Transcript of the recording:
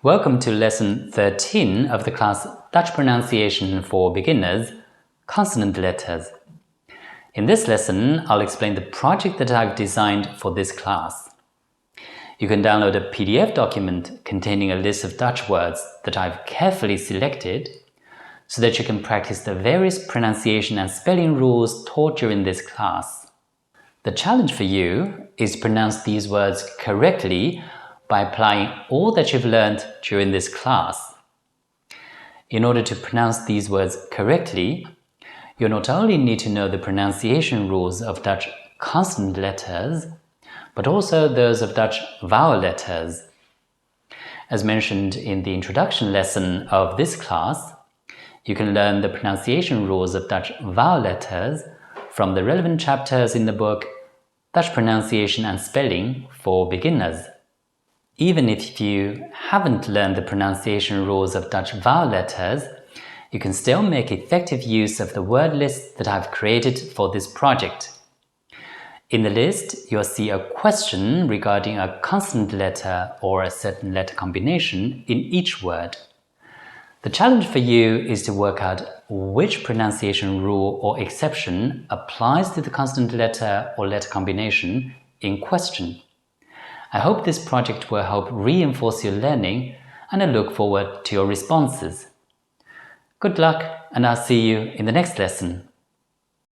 Welcome to Lesson 13 of the class Dutch Pronunciation for Beginners, Consonant Letters. In this lesson, I'll explain the project that I've designed for this class. You can download a PDF document containing a list of Dutch words that I've carefully selected so that you can practice the various pronunciation and spelling rules taught during this class. The challenge for you is to pronounce these words correctly by applying all that you've learned during this class. In order to pronounce these words correctly, you not only need to know the pronunciation rules of Dutch consonant letters, but also those of Dutch vowel letters. As mentioned in the introduction lesson of this class, you can learn the pronunciation rules of Dutch vowel letters from the relevant chapters in the book Dutch Pronunciation and Spelling for Beginners. Even if you haven't learned the pronunciation rules of Dutch vowel letters, you can still make effective use of the word list that I've created for this project. In the list, you'll see a question regarding a consonant letter or a certain letter combination in each word. The challenge for you is to work out which pronunciation rule or exception applies to the consonant letter or letter combination in question. I hope this project will help reinforce your learning, and I look forward to your responses. Good luck, and I'll see you in the next lesson.